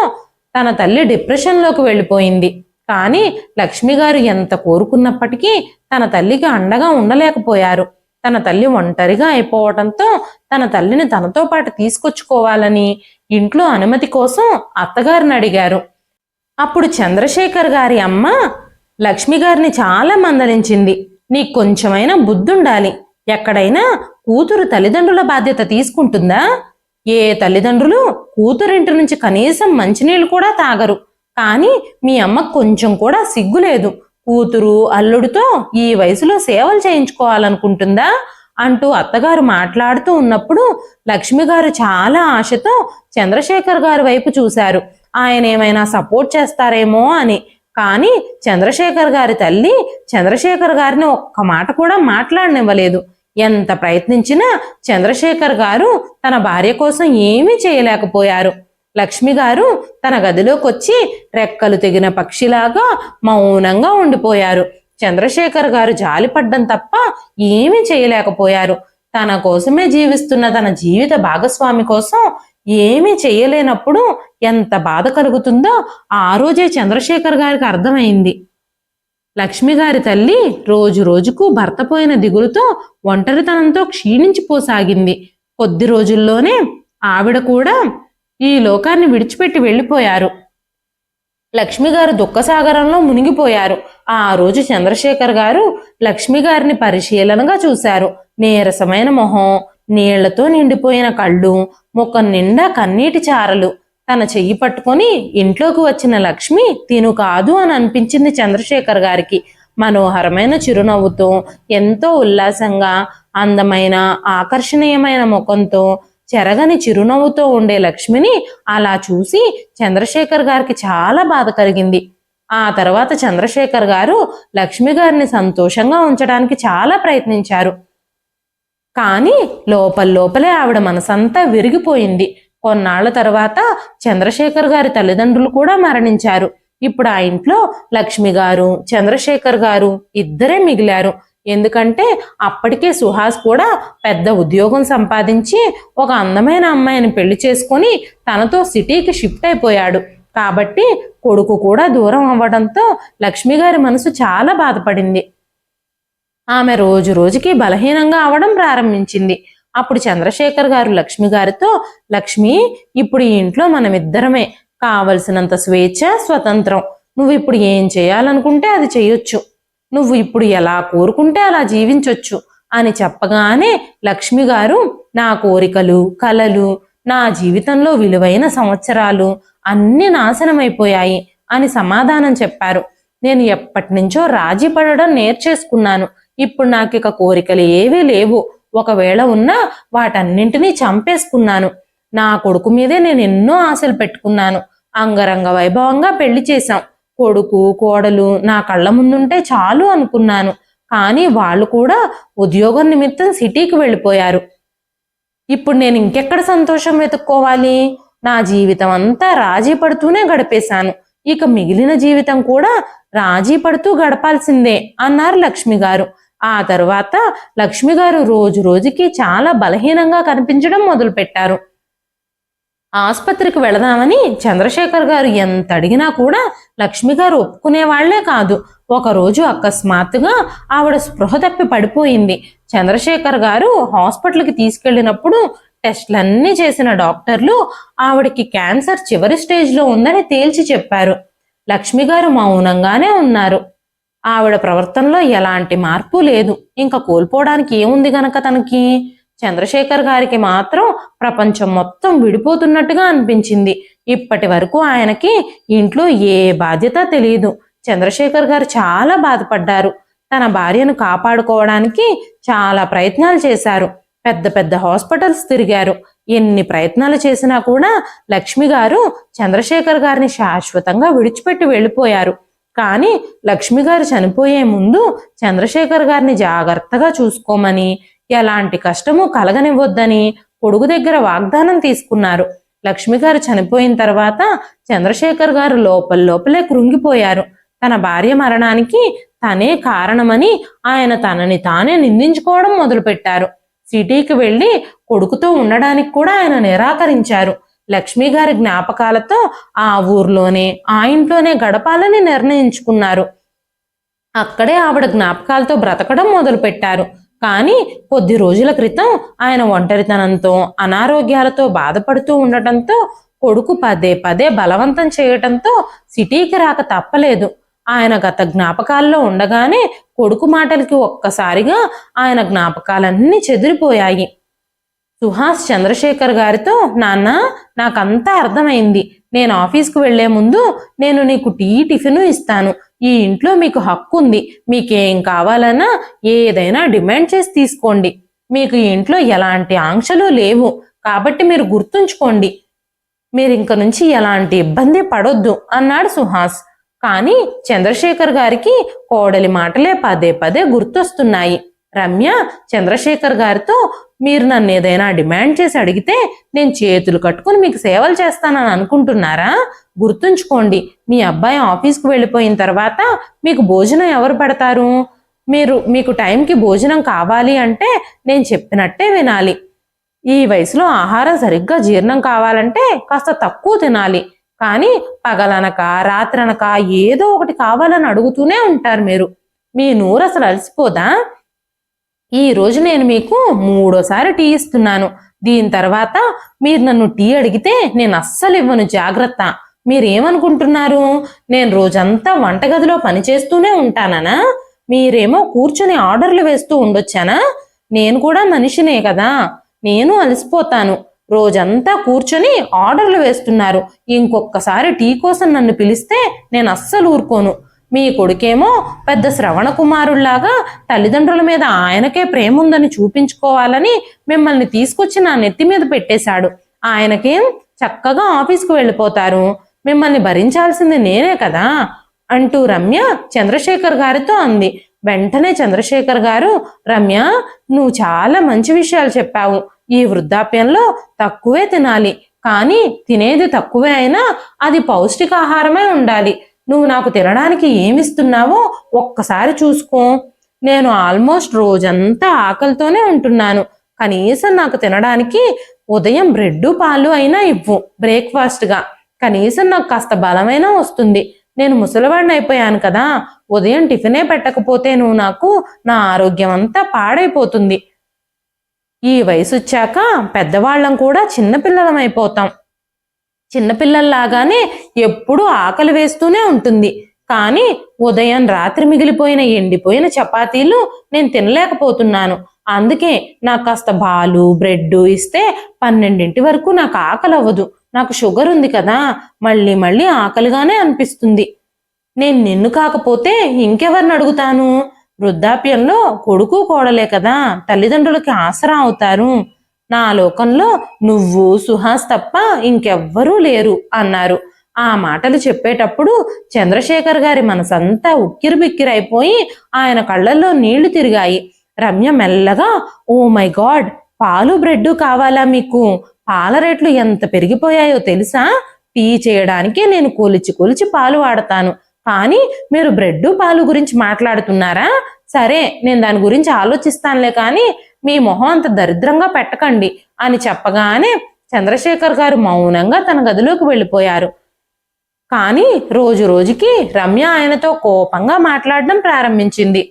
తన తల్లి డిప్రెషన్లోకి వెళ్ళిపోయింది. కానీ లక్ష్మి గారు ఎంత కోరుకున్నప్పటికీ తన తల్లికి అండగా ఉండలేకపోయారు. తన తల్లి ఒంటరిగా అయిపోవడంతో తన తల్లిని తనతో పాటు తీసుకొచ్చుకోవాలని ఇంట్లో అనుమతి కోసం అత్తగారిని అడిగారు. అప్పుడు చంద్రశేఖర్ గారి అమ్మ లక్ష్మి గారిని చాలా మందలించింది. నీకు కొంచెమైనా బుద్ధుండాలి. ఎక్కడైనా కూతురు తల్లిదండ్రుల బాధ్యత తీసుకుంటుందా? ఏ తల్లిదండ్రులు కూతురింటి నుంచి కనీసం మంచినీళ్ళు కూడా తాగరు. కానీ మీ అమ్మకు కొంచెం కూడా సిగ్గులేదు. కూతురు అల్లుడితో ఈ వయసులో సేవలు చేయించుకోవాలనుకుంటుందా అంటూ అత్తగారు మాట్లాడుతూ ఉన్నప్పుడు లక్ష్మి గారు చాలా ఆశతో చంద్రశేఖర్ గారి వైపు చూశారు. ఆయన ఏమైనా సపోర్ట్ చేస్తారేమో అని. కానీ చంద్రశేఖర్ గారి తల్లి చంద్రశేఖర్ గారిని ఒక్క మాట కూడా మాట్లాడనివ్వలేదు. ఎంత ప్రయత్నించినా చంద్రశేఖర్ గారు తన భార్య కోసం ఏమీ చేయలేకపోయారు. లక్ష్మి గారు తన గదిలోకి వచ్చి రెక్కలు తెగిన పక్షిలాగా మౌనంగా ఉండిపోయారు. చంద్రశేఖర్ గారు జాలిపడ్డం తప్ప ఏమీ చేయలేకపోయారు. తన కోసమే జీవిస్తున్న తన జీవిత భాగస్వామి కోసం ఏమీ చెయ్యలేనప్పుడు ఎంత బాధ కలుగుతుందో ఆ రోజే చంద్రశేఖర్ గారికి అర్థమైంది. లక్ష్మి గారి తల్లి రోజు రోజుకు భర్త పోయిన దిగులుతో ఒంటరితనంతో క్షీణించిపోసాగింది. కొద్ది రోజుల్లోనే ఆవిడ కూడా ఈ లోకాన్ని విడిచిపెట్టి వెళ్ళిపోయారు. లక్ష్మి గారు దుఃఖసాగరంలో మునిగిపోయారు. ఆ రోజు చంద్రశేఖర్ గారు లక్ష్మి గారిని పరిశీలనగా చూశారు. నీరసమైన మొహం, నీళ్లతో నిండిపోయిన కళ్ళు, ముఖం నిండా కన్నీటి చారలు. తన చెయ్యి పట్టుకొని ఇంట్లోకి వచ్చిన లక్ష్మి తిను కాదు అని అనిపించింది చంద్రశేఖర్ గారికి. మనోహరమైన చిరునవ్వుతో, ఎంతో ఉల్లాసంగా, అందమైన ఆకర్షణీయమైన ముఖంతో, చెరగని చిరునవ్వుతో ఉండే లక్ష్మిని అలా చూసి చంద్రశేఖర్ గారికి చాలా బాధ కలిగింది. ఆ తర్వాత చంద్రశేఖర్ గారు లక్ష్మి గారిని సంతోషంగా ఉంచడానికి చాలా ప్రయత్నించారు. కానీ లోపలే ఆవిడ మనసంతా విరిగిపోయింది. కొన్నాళ్ల తర్వాత చంద్రశేఖర్ గారి తల్లిదండ్రులు కూడా మరణించారు. ఇప్పుడు ఆ ఇంట్లో లక్ష్మి గారు, చంద్రశేఖర్ గారు ఇద్దరే మిగిలారు. ఎందుకంటే అప్పటికే సుహాస్ కూడా పెద్ద ఉద్యోగం సంపాదించి ఒక అందమైన అమ్మాయిని పెళ్లి చేసుకొని తనతో సిటీకి షిఫ్ట్ అయిపోయాడు. కాబట్టి కొడుకు కూడా దూరం అవ్వడంతో లక్ష్మి గారి మనసు చాలా బాధపడింది. ఆమె రోజు రోజుకి బలహీనంగా అవడం ప్రారంభించింది. అప్పుడు చంద్రశేఖర్ గారు లక్ష్మి గారితో, లక్ష్మి, ఇప్పుడు ఈ ఇంట్లో మనమిద్దరమే, కావలసినంత స్వేచ్ఛ, స్వతంత్రం. నువ్వు ఇప్పుడు ఏం చేయాలనుకుంటే అది చేయొచ్చు, నువ్వు ఇప్పుడు ఎలా కోరుకుంటే అలా జీవించొచ్చు అని చెప్పగానే లక్ష్మి గారు, నా కోరికలు, కలలు, నా జీవితంలో విలువైన సంవత్సరాలు అన్నీ నాశనమైపోయాయి అని సమాధానం చెప్పారు. నేను ఎప్పటి నుంచో రాజీ పడడం నేర్చేసుకున్నాను. ఇప్పుడు నాకిక కోరికలు ఏవీ లేవు. ఒకవేళ ఉన్నా వాటన్నింటినీ చంపేసుకున్నాను. నా కొడుకు మీదే నేను ఎన్నో ఆశలు పెట్టుకున్నాను. అంగరంగ వైభవంగా పెళ్లి చేశాం. కొడుకు, కోడలు నా కళ్ళ ముందుంటే చాలు అనుకున్నాను. కానీ వాళ్ళు కూడా ఉద్యోగం నిమిత్తం సిటీకి వెళ్ళిపోయారు. ఇప్పుడు నేను ఇంకెక్కడ సంతోషం వెతుక్కోవాలి? నా జీవితం అంతా రాజీ పడుతూనే గడిపేశాను. ఇక మిగిలిన జీవితం కూడా రాజీ పడుతూ గడపాల్సిందే అన్నారు లక్ష్మి గారు. ఆ తర్వాత లక్ష్మి గారు రోజు రోజుకి చాలా బలహీనంగా కనిపించడం మొదలుపెట్టారు. ఆసుపత్రికి వెళదామని చంద్రశేఖర్ గారు ఎంత అడిగినా కూడా లక్ష్మి గారు ఒప్పుకునేవాళ్లే కాదు. ఒకరోజు అకస్మాత్తుగా ఆవిడ స్పృహ తప్పి పడిపోయింది. చంద్రశేఖర్ గారు హాస్పిటల్కి తీసుకెళ్లినప్పుడు టెస్ట్లన్నీ చేసిన డాక్టర్లు ఆవిడకి క్యాన్సర్ చివరి స్టేజ్లో ఉందని తేల్చి చెప్పారు. లక్ష్మి గారు మౌనంగానే ఉన్నారు. ఆవిడ ప్రవర్తనలో ఎలాంటి మార్పు లేదు. ఇంకా కోల్పోవడానికి ఏముంది గనక తనకి? చంద్రశేఖర్ గారికి మాత్రం ప్రపంచం మొత్తం విడిపోతున్నట్టుగా అనిపించింది. ఇప్పటి వరకు ఆయనకి ఇంట్లో ఏ బాధ్యత తెలియదు. చంద్రశేఖర్ గారు చాలా బాధపడ్డారు. తన భార్యను కాపాడుకోవడానికి చాలా ప్రయత్నాలు చేశారు. పెద్ద పెద్ద హాస్పిటల్స్ తిరిగారు. ఎన్ని ప్రయత్నాలు చేసినా కూడా లక్ష్మి గారు చంద్రశేఖర్ గారిని శాశ్వతంగా విడిచిపెట్టి వెళ్ళిపోయారు. కానీ లక్ష్మి గారు చనిపోయే ముందు చంద్రశేఖర్ గారిని జాగ్రత్తగా చూసుకోమని, ఎలాంటి కష్టము కలగనివ్వొద్దని కొడుకు దగ్గర వాగ్దానం తీసుకున్నారు. లక్ష్మి గారు చనిపోయిన తర్వాత చంద్రశేఖర్ గారు లోపలే కృంగిపోయారు. తన భార్య మరణానికి తనే కారణమని ఆయన తనని తానే నిందించుకోవడం మొదలుపెట్టారు. సిటీకి వెళ్లి కొడుకుతో ఉండడానికి కూడా ఆయన నిరాకరించారు. లక్ష్మి గారి జ్ఞాపకాలతో ఆ ఊర్లోనే, ఆ ఇంట్లోనే గడపాలని నిర్ణయించుకున్నారు. అక్కడే ఆవిడ జ్ఞాపకాలతో బ్రతకడం మొదలుపెట్టారు. కానీ కొద్ది రోజుల క్రితం ఆయన ఒంటరితనంతో, అనారోగ్యాలతో బాధపడుతూ ఉండటంతో కొడుకు పదే బలవంతం చేయటంతో సిటీకి రాక తప్పలేదు. ఆయన గత జ్ఞాపకాల్లో ఉండగానే కొడుకు మాటలకి ఒక్కసారిగా ఆయన జ్ఞాపకాలన్నీ చెదిరిపోయాయి. సుహాస్ చంద్రశేఖర్ గారితో, నాన్న, నాకంతా అర్థమైంది. నేను ఆఫీస్కు వెళ్లే ముందు నేను నీకు టిఫిన్ ఇస్తాను. ఈ ఇంట్లో మీకు హక్కు ఉంది. మీకేం కావాలన్నా ఏదైనా డిమాండ్ చేసి తీసుకోండి. మీకు ఈ ఇంట్లో ఎలాంటి ఆంక్షలు లేవు. కాబట్టి మీరు గుర్తుంచుకోండి, మీరు ఇంక నుంచి ఎలాంటి ఇబ్బంది పడొద్దు అన్నాడు సుహాస్. కానీ చంద్రశేఖర్ గారికి కోడలి మాటలే పదే గుర్తొస్తున్నాయి. రమ్య చంద్రశేఖర్ గారితో, మీరు నన్ను ఏదైనా డిమాండ్ చేసి అడిగితే నేను చేతులు కట్టుకుని మీకు సేవలు చేస్తానని అనుకుంటున్నారా? గుర్తుంచుకోండి, మీ అబ్బాయి ఆఫీస్కి వెళ్ళిపోయిన తర్వాత మీకు భోజనం ఎవరు పెడతారు? మీకు టైంకి భోజనం కావాలి అంటే నేను చెప్పినట్టే వినాలి. ఈ వయసులో ఆహారం సరిగ్గా జీర్ణం కావాలంటే కాస్త తక్కువ తినాలి. కానీ పగలనక రాత్రనక ఏదో ఒకటి కావాలని అడుగుతూనే ఉంటారు మీరు. మీ నోరు అసలు అలసిపోదా? ఈ రోజు నేను మీకు 3వ టీ ఇస్తున్నాను. దీని తర్వాత మీరు నన్ను టీ అడిగితే నేను అస్సలు ఇవ్వను, జాగ్రత్త. మీరేమనుకుంటున్నారు, నేను రోజంతా వంటగదిలో పనిచేస్తూనే ఉంటానా? మీరేమో కూర్చొని ఆర్డర్లు వేస్తూ ఉండొచ్చానా? నేను కూడా మనిషినే కదా, నేను అలసిపోతాను. రోజంతా కూర్చొని ఆర్డర్లు వేస్తున్నారు. ఇంకొకసారి టీ కోసం నన్ను పిలిస్తే నేను అస్సలు ఊరుకోను. మీ కొడుకేమో పెద్ద శ్రవణ కుమారుల్లాగా తల్లిదండ్రుల మీద ఆయనకే ప్రేమ ఉందని చూపించుకోవాలని మిమ్మల్ని తీసుకొచ్చి నా నెత్తి మీద పెట్టేశాడు. ఆయనకేం చక్కగా ఆఫీస్కు వెళ్ళిపోతారు, మిమ్మల్ని భరించాల్సింది నేనే కదా అంటూ రమ్య చంద్రశేఖర్ గారితో అంది. వెంటనే చంద్రశేఖర్ గారు, రమ్య, నువ్వు చాలా మంచి విషయాలు చెప్పావు. ఈ వృద్ధాప్యంలో తక్కువే తినాలి, కానీ తినేది తక్కువే అయినా అది పౌష్టికాహారమే ఉండాలి. నువ్వు నాకు తినడానికి ఏమిస్తున్నావో ఒక్కసారి చూసుకో. నేను ఆల్మోస్ట్ రోజంతా ఆకలితోనే ఉంటున్నాను. కనీసం నాకు తినడానికి ఉదయం బ్రెడ్ పాలు అయినా ఇవ్వు బ్రేక్ఫాస్ట్గా. కనీసం నాకు కాస్త బలమైనా వస్తుంది. నేను ముసలివాడిని అయిపోయాను కదా, ఉదయం టిఫినే పెట్టకపోతే నువ్వు నాకు నా ఆరోగ్యం అంతా పాడైపోతుంది. ఈ వయసు వచ్చాక పెద్దవాళ్ళం కూడా చిన్నపిల్లలం అయిపోతాం. చిన్నపిల్లల్లాగానే ఎప్పుడూ ఆకలి వేస్తూనే ఉంటుంది. కానీ ఉదయం రాత్రి మిగిలిపోయిన ఎండిపోయిన చపాతీలు నేను తినలేకపోతున్నాను. అందుకే నాకు కాస్త పాలు బ్రెడ్ ఇస్తే 12 వరకు నాకు ఆకలి అవ్వదు. నాకు షుగర్ ఉంది కదా, మళ్ళీ మళ్ళీ ఆకలిగానే అనిపిస్తుంది. నేను నిన్ను కాకపోతే ఇంకెవరిని అడుగుతాను? వృద్ధాప్యంలో కొడుకు కోడలే కదా తల్లిదండ్రులకి ఆసరా అవుతారు. నా లోకంలో నువ్వు సుహాస్ తప్ప ఇంకెవ్వరూ లేరు అన్నారు. ఆ మాటలు చెప్పేటప్పుడు చంద్రశేఖర్ గారి మనసంతా ఉక్కిరిబిక్కిరైపోయి ఆయన కళ్ళల్లో నీళ్లు తిరిగాయి. రమ్య మెల్లగా, ఓ మై గాడ్, పాలు బ్రెడ్ కావాలా మీకు? పాల రేట్లు ఎంత పెరిగిపోయాయో తెలుసా? టీ చేయడానికి నేను కొలిచి పాలు వాడతాను, కానీ మీరు బ్రెడ్ పాలు గురించి మాట్లాడుతున్నారా? సరే, నేను దాని గురించి ఆలోచిస్తానులే, కానీ మీ మొహం అంత దరిద్రంగా పెట్టకండి అని చెప్పగానే చంద్రశేఖర్ గారు మౌనంగా తన గదిలోకి వెళ్ళిపోయారు. కానీ రోజు రోజుకి రమ్య ఆయనతో కోపంగా మాట్లాడడం ప్రారంభించింది.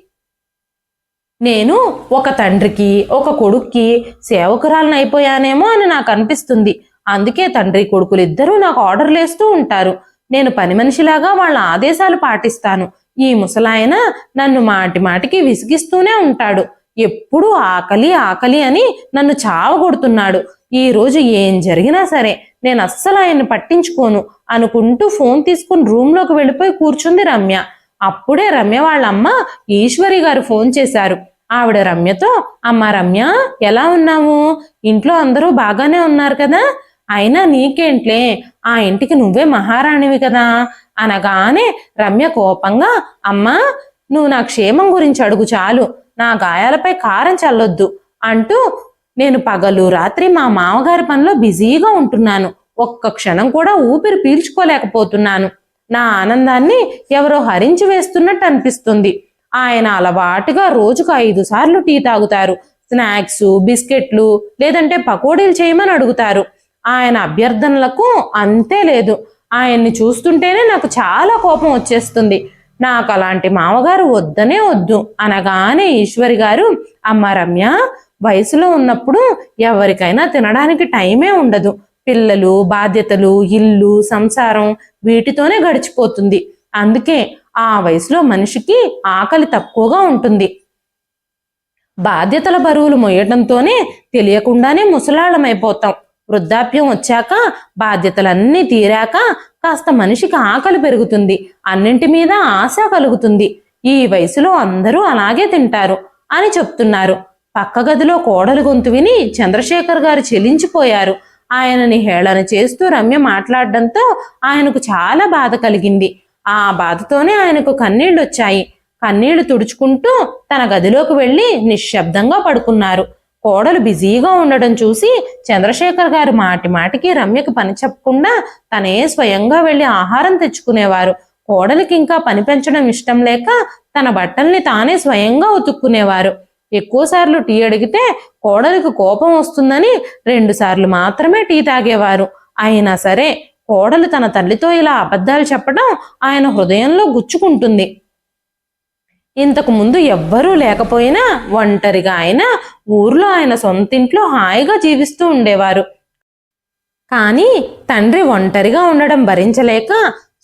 నేను ఒక తండ్రికి ఒక కొడుక్కి సేవకురాలను అయిపోయానేమో అని నాకు అనిపిస్తుంది. అందుకే తండ్రి కొడుకులు ఇద్దరూ నాకు ఆర్డర్లు వేస్తూ ఉంటారు. నేను పని మనిషిలాగా వాళ్ళ ఆదేశాలు పాటిస్తాను. ఈ ముసలాయన నన్ను మాటి మాటికి విసిగిస్తూనే ఉంటాడు. ఎప్పుడూ ఆకలి ఆకలి అని నన్ను చావగొడుతున్నాడు. ఈ రోజు ఏం జరిగినా సరే నేను అస్సలు ఆయన్ని పట్టించుకోను అనుకుంటూ ఫోన్ తీసుకుని రూమ్లోకి వెళ్ళిపోయి కూర్చుంది రమ్య. అప్పుడే రమ్య వాళ్ళ అమ్మ ఈశ్వరి గారు ఫోన్ చేశారు. ఆవిడ రమ్యతో, అమ్మ రమ్య, ఎలా ఉన్నావు? ఇంట్లో అందరూ బాగానే ఉన్నారు కదా? అయినా నీకేంట్లే, ఆ ఇంటికి నువ్వే మహారాణివి కదా అనగానే రమ్య కోపంగా, అమ్మా, నువ్వు నా క్షేమం గురించి అడుగు చాలు, నా గాయాలపై కారం చల్లొద్దు అంటూ, నేను పగలు రాత్రి మా మామగారి పనిలో బిజీగా ఉంటున్నాను. ఒక్క క్షణం కూడా ఊపిరి పీల్చుకోలేకపోతున్నాను. నా ఆనందాన్ని ఎవరో హరించి వేస్తున్నట్టు అనిపిస్తుంది. ఆయన అలవాటుగా రోజుకు 5 సార్లు టీ తాగుతారు. స్నాక్స్, బిస్కెట్లు, లేదంటే పకోడీలు చేయమని అడుగుతారు. ఆయన అభ్యర్థనలకు అంతే లేదు. ఆయన్ని చూస్తుంటేనే నాకు చాలా కోపం వచ్చేస్తుంది. నాకు అలాంటి మామగారు వద్దనే వద్దు అనగానే ఈశ్వరి గారు, అమ్మ రమ్య, వయసులో ఉన్నప్పుడు ఎవరికైనా తినడానికి టైమే ఉండదు. పిల్లలు, బాధ్యతలు, ఇల్లు, సంసారం, వీటితోనే గడిచిపోతుంది. అందుకే ఆ వయసులో మనిషికి ఆకలి తక్కువగా ఉంటుంది. బాధ్యతల బరువులు మోయటంతోనే తెలియకుండానే ముసలాళ్ళమైపోతాం. వృద్ధాప్యం వచ్చాక బాధ్యతలన్నీ తీరాక కాస్త మనిషికి ఆకలి పెరుగుతుంది, అన్నింటి మీద ఆశ కలుగుతుంది. ఈ వయసులో అందరూ అలాగే తింటారు అని చెప్తున్నారు. పక్క గదిలో కోడలు గొంతు విని చంద్రశేఖర్ గారు చెలించిపోయారు. ఆయనని హేళన చేస్తూ రమ్య మాట్లాడడంతో ఆయనకు చాలా బాధ కలిగింది. ఆ బాధతోనే ఆయనకు కన్నీళ్లు వచ్చాయి. కన్నీళ్లు తుడుచుకుంటూ తన గదిలోకి వెళ్ళి నిశ్శబ్దంగా పడుకున్నారు. కోడలు బిజీగా ఉండడం చూసి చంద్రశేఖర్ గారు మాటి మాటికి రమ్యకి పని చెప్పకుండా తనే స్వయంగా వెళ్ళి ఆహారం తెచ్చుకునేవారు. కోడలికి ఇంకా పని పెంచడం ఇష్టం లేక తన బట్టల్ని తానే స్వయంగా ఉతుక్కునేవారు. ఎక్కువసార్లు టీ అడిగితే కోడలికి కోపం వస్తుందని 2 సార్లు మాత్రమే టీ తాగేవారు. అయినా సరే కోడలు తన తల్లితో ఇలా అబద్ధాలు చెప్పడం ఆయన హృదయంలో గుచ్చుకుంటుంది. ఇంతకు ముందు ఎవ్వరూ లేకపోయినా ఒంటరిగా ఆయన ఊర్లో ఆయన సొంతింట్లో హాయిగా జీవిస్తూ ఉండేవారు. కానీ తండ్రి ఒంటరిగా ఉండడం భరించలేక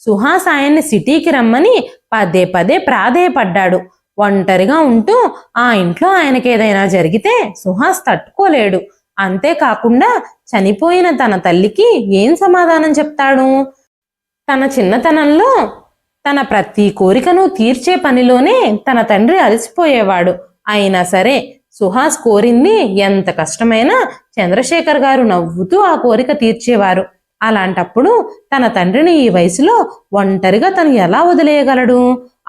సుహాస్ ఆయన్ని సిటీకి రమ్మని పదే పదే ప్రాధేయపడ్డాడు. ఒంటరిగా ఉంటూ ఆ ఇంట్లో ఆయనకేదైనా జరిగితే సుహాస్ తట్టుకోలేడు. అంతేకాకుండా చనిపోయిన తన తల్లికి ఏం సమాధానం చెప్తాడు? తన చిన్నతనంలో తన ప్రతి కోరికను తీర్చే పనిలోనే తన తండ్రి అలసిపోయేవాడు. అయినా సరే సుహాస్ కోరింది ఎంత కష్టమైనా చంద్రశేఖర్ గారు నవ్వుతూ ఆ కోరిక తీర్చేవారు. అలాంటప్పుడు తన తండ్రిని ఈ వయసులో ఒంటరిగా తను ఎలా వదిలేయగలడు?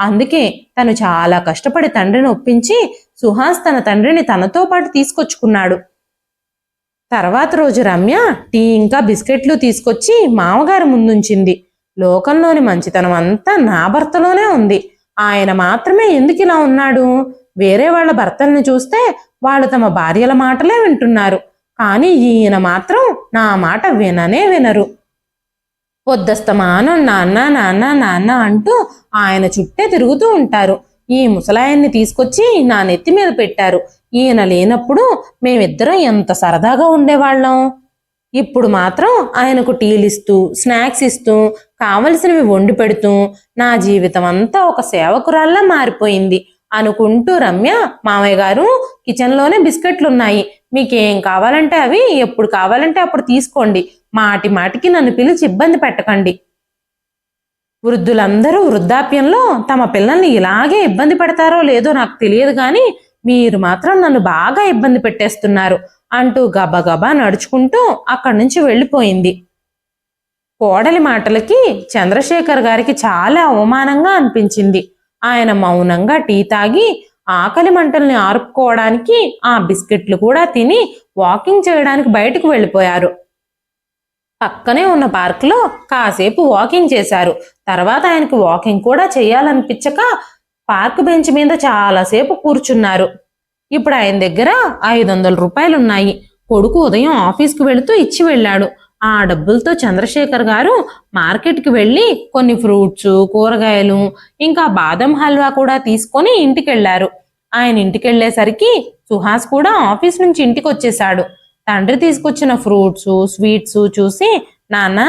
అందుకే తను చాలా కష్టపడి తండ్రిని ఒప్పించి సుహాస్ తన తండ్రిని తనతో పాటు తీసుకొచ్చుకున్నాడు. తర్వాత రోజు రమ్య టీ ఇంకా బిస్కెట్లు తీసుకొచ్చి మామగారు ముందుంచింది. లోకంలోని మంచితనం అంతా నా భర్తలోనే ఉంది. ఆయన మాత్రమే ఎందుకు ఇలా ఉన్నాడు? వేరే వాళ్ళ భర్తల్ని చూస్తే వాళ్ళు తమ భార్యల మాటలే వింటున్నారు. కానీ ఈయన మాత్రం నా మాట విననే వినరు. పొద్దస్తమానం నాన్న నాన్న నాన్న అంటూ ఆయన చుట్టే తిరుగుతూ ఉంటారు. ఈ ముసలాయన్ని తీసుకొచ్చి నా నెత్తి మీద పెట్టారు. ఈయన లేనప్పుడు మేమిద్దరం ఎంత సరదాగా ఉండేవాళ్ళం. ఇప్పుడు మాత్రం ఆయనకు టీలిస్తూ స్నాక్స్ ఇస్తూ కావలసినవి వండి పెడుతూ నా జీవితం అంతా ఒక సేవకురాల్లా మారిపోయింది అనుకుంటూ రమ్య, మామయ్య గారు కిచెన్లోనే బిస్కెట్లున్నాయి, మీకేం కావాలంటే అవి ఎప్పుడు కావాలంటే అప్పుడు తీసుకోండి, మాటి మాటికి నన్ను పిలిచి ఇబ్బంది పెట్టకండి. వృద్ధులందరూ వృద్ధాప్యంలో తమ పిల్లల్ని ఇలాగే ఇబ్బంది పెడతారో లేదో నాకు తెలియదు, కానీ మీరు మాత్రం నన్ను బాగా ఇబ్బంది పెట్టేస్తున్నారు అంటూ గబగబా నడుచుకుంటూ అక్కడి నుంచి వెళ్ళిపోయింది. కోడలి మాటలకి చంద్రశేఖర్ గారికి చాలా అవమానంగా అనిపించింది. ఆయన మౌనంగా టీ తాగి ఆకలి మంటల్ని ఆర్పుకోవడానికి ఆ బిస్కెట్లు కూడా తిని వాకింగ్ చేయడానికి బయటకు వెళ్ళిపోయారు. పక్కనే ఉన్న పార్కులో కాసేపు వాకింగ్ చేశారు. తర్వాత ఆయనకు వాకింగ్ కూడా చేయాలనిపించక పార్క్ బెంచ్ మీద చాలాసేపు కూర్చున్నారు. ఇప్పుడు ఆయన దగ్గర 500 రూపాయలున్నాయి. కొడుకు ఉదయం ఆఫీస్కి వెళుతూ ఇచ్చి వెళ్ళాడు. ఆ డబ్బులతో చంద్రశేఖర్ గారు మార్కెట్కి వెళ్ళి కొన్ని ఫ్రూట్స్, కూరగాయలు ఇంకా బాదం హల్వా కూడా తీసుకొని ఇంటికెళ్లారు. ఆయన ఇంటికెళ్లేసరికి సుహాస్ కూడా ఆఫీస్ నుంచి ఇంటికి వచ్చేశాడు. తండ్రి తీసుకొచ్చిన ఫ్రూట్స్, స్వీట్స్ చూసి, నాన్న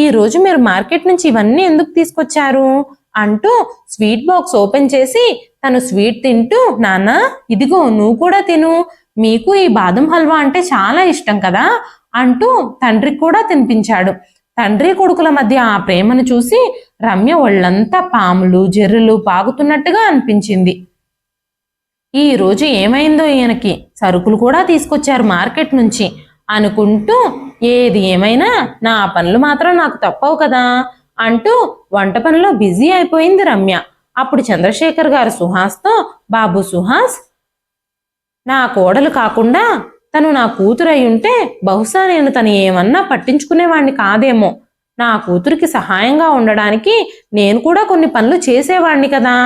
ఈ రోజు మీరు మార్కెట్ నుంచి ఇవన్నీ ఎందుకు తీసుకొచ్చారు అంటూ స్వీట్ బాక్స్ ఓపెన్ చేసి తను స్వీట్ తింటూ, నాన్న ఇదిగో నువ్వు కూడా తిను, మీకు ఈ బాదం హల్వా అంటే చాలా ఇష్టం కదా అంటూ తండ్రికి కూడా తినిపించాడు. తండ్రి కొడుకుల మధ్య ఆ ప్రేమను చూసి రమ్య ఒళ్ళంతా పాములు జెర్రులు పాగుతున్నట్టుగా అనిపించింది. ఈ రోజు ఏమైందో ఈయనకి, సరుకులు కూడా తీసుకొచ్చారు మార్కెట్ నుంచి అనుకుంటూ, ఏది ఏమైనా నా పనులు మాత్రం నాకు తప్పవు కదా అంటూ వంట పనిలో బిజీ అయిపోయింది రమ్య. అప్పుడు చంద్రశేఖర్ గారు సుహాస్తో, బాబు సుహాస్, నా కోడలు కాకుండా తను నా కూతురు అయి ఉంటే బహుశా నేను తను ఏమన్నా పట్టించుకునేవాణ్ణి కాదేమో. నా కూతురికి సహాయంగా ఉండడానికి నేను కూడా కొన్ని పనులు చేసేవాణ్ణి కదా.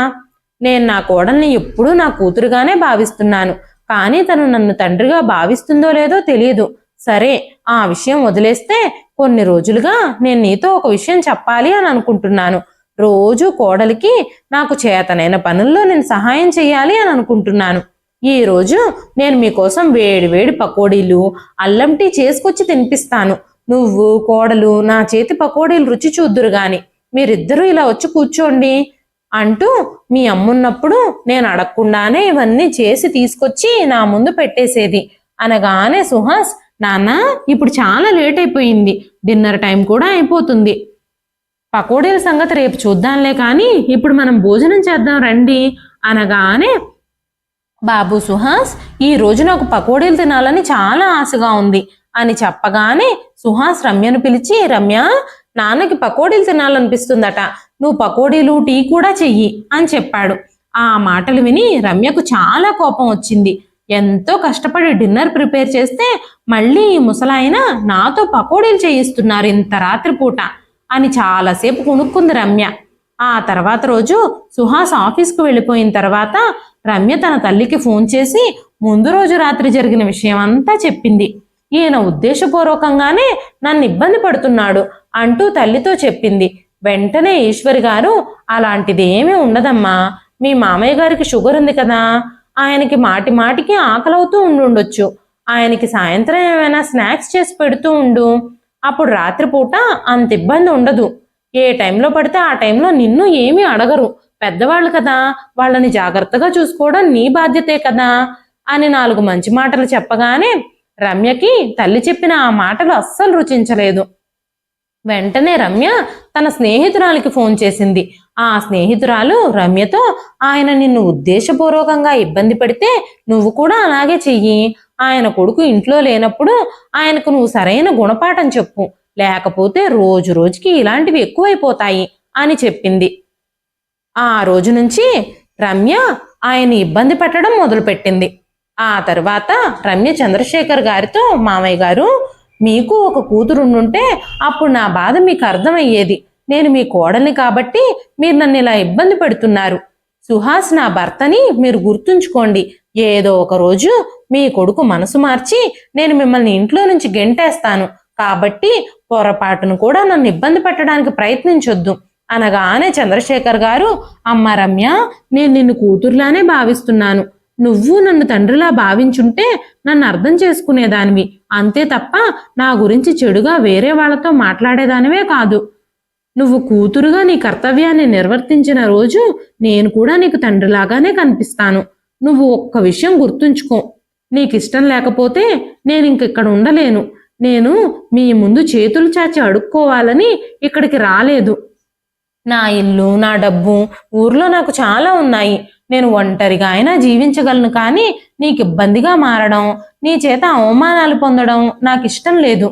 నేను నా కోడల్ని ఎప్పుడూ నా కూతురుగానే భావిస్తున్నాను, కానీ తను నన్ను తండ్రిగా భావిస్తుందో లేదో తెలియదు. సరే, ఆ విషయం వదిలేస్తే కొన్ని రోజులుగా నేను నీతో ఒక విషయం చెప్పాలి అని అనుకుంటున్నాను. రోజు కోడలికి నాకు చేతనైన పనుల్లో నేను సహాయం చేయాలి అని అనుకుంటున్నాను. ఈ రోజు నేను మీకోసం వేడి వేడి పకోడీలు, అల్లం టీ చేసుకొచ్చి తినిపిస్తాను. నువ్వు కోడలు నా చేతి పకోడీలు రుచి చూద్దురు గాని, మీరిద్దరూ ఇలా వచ్చి కూర్చోండి అంటూ మీ అమ్మున్నప్పుడు నేను అడగకుండానే ఇవన్నీ చేసి తీసుకొచ్చి నా ముందు పెట్టేసేది అనగానే సుహాస్, నాన్న ఇప్పుడు చాలా లేట్ అయిపోయింది, డిన్నర్ టైం కూడా అయిపోతుంది, పకోడీల సంగతి రేపు చూద్దాంలే, కానీ ఇప్పుడు మనం భోజనం చేద్దాం రండి అనగానే, బాబు సుహాస్ ఈ రోజు నాకు పకోడీలు తినాలని చాలా ఆశగా ఉంది అని చెప్పగానే సుహాస్ రమ్యను పిలిచి, రమ్య నాన్నకి పకోడీలు తినాలనిపిస్తుందట, నువ్వు పకోడీలు టీ కూడా చెయ్యి అని చెప్పాడు. ఆ మాటలు విని రమ్యకు చాలా కోపం వచ్చింది. ఎంతో కష్టపడి డిన్నర్ ప్రిపేర్ చేస్తే మళ్ళీ ఈ ముసలాయన నాతో పకోడీలు చేయిస్తున్నారు ఇంత రాత్రిపూట అని చాలాసేపు కొనుక్కుంది రమ్య. ఆ తర్వాత రోజు సుహాస్ ఆఫీస్కు వెళ్ళిపోయిన తర్వాత రమ్య తన తల్లికి ఫోన్ చేసి ముందు రోజు రాత్రి జరిగిన విషయం అంతా చెప్పింది. ఈయన ఉద్దేశపూర్వకంగానే నన్ను ఇబ్బంది పడుతున్నాడు అంటూ తల్లితో చెప్పింది. వెంటనే ఈశ్వరి గారు, అలాంటిది ఏమీ ఉండదమ్మా, మీ మామయ్య గారికి షుగర్ ఉంది కదా, ఆయనకి మాటి మాటికి ఆకలవుతూ ఉండుండొచ్చు. ఆయనకి సాయంత్రం ఏమైనా స్నాక్స్ చేసి పెడుతూ ఉండు, అప్పుడు రాత్రిపూట అంత ఇబ్బంది ఉండదు. ఏ టైంలో పడితే ఆ టైంలో నిన్ను ఏమీ అడగరు, పెద్దవాళ్ళు కదా, వాళ్ళని జాగ్రత్తగా చూసుకోవడం నీ బాధ్యతే కదా అని 4 మంచి మాటలు చెప్పగానే రమ్యకి తల్లి చెప్పిన ఆ మాటలు అస్సలు రుచించలేదు. వెంటనే రమ్య తన స్నేహితురాలికి ఫోన్ చేసింది. ఆ స్నేహితురాలు రమ్యతో, ఆయన నిన్ను ఉద్దేశపూర్వకంగా ఇబ్బంది పెడితే నువ్వు కూడా అలాగే చెయ్యి. ఆయన కొడుకు ఇంట్లో లేనప్పుడు ఆయనకు నువ్వు సరైన గుణపాఠం చెప్పు, లేకపోతే రోజు రోజుకి ఇలాంటివి ఎక్కువైపోతాయి అని చెప్పింది. ఆ రోజు నుంచి రమ్య ఆయన ఇబ్బంది పెట్టడం మొదలుపెట్టింది. ఆ తర్వాత రమ్య చంద్రశేఖర్ గారితో, మామయ్య గారు, మీకు ఒక కూతురుండుంటే అప్పుడు నా బాధ మీకు అర్థమయ్యేది. నేను మీ కోడల్ని కాబట్టి మీరు నన్ను ఇలా ఇబ్బంది పెడుతున్నారు. సుహాస్ నా భర్తని మీరు గుర్తుంచుకోండి. ఏదో ఒక రోజు మీ కొడుకు మనసు మార్చి నేను మిమ్మల్ని ఇంట్లో నుంచి గెంటేస్తాను. కాబట్టి పొరపాటును కూడా నన్ను ఇబ్బంది పెట్టడానికి ప్రయత్నించొద్దు అనగానే చంద్రశేఖర్ గారు, అమ్మ రమ్య, నేను నిన్ను కూతురులానే భావిస్తున్నాను. నువ్వు నన్ను తండ్రిలా భావించుంటే నన్ను అర్థం చేసుకునేదానివి, అంతే తప్ప నా గురించి చెడుగా వేరే వాళ్లతో మాట్లాడేదానివే కాదు. నువ్వు కూతురుగా నీ కర్తవ్యాన్ని నిర్వర్తించిన రోజు నేను కూడా నీకు తండ్రిలాగానే కనిపిస్తాను. నువ్వు ఒక్క విషయం గుర్తుంచుకో, నీకిష్టం లేకపోతే నేను ఇంకెక్కడ ఉండలేను. నేను మీ ముందు చేతులు చాచి అడుక్కోవాలని ఇక్కడికి రాలేదు. నా ఇల్లు, నా డబ్బు ఊర్లో నాకు చాలా ఉన్నాయి. నేను ఒంటరిగా అయినా జీవించగలను, కానీ నీకు ఇబ్బందిగా మారడం, నీ చేత అవమానాలు పొందడం నాకు ఇష్టం లేదు.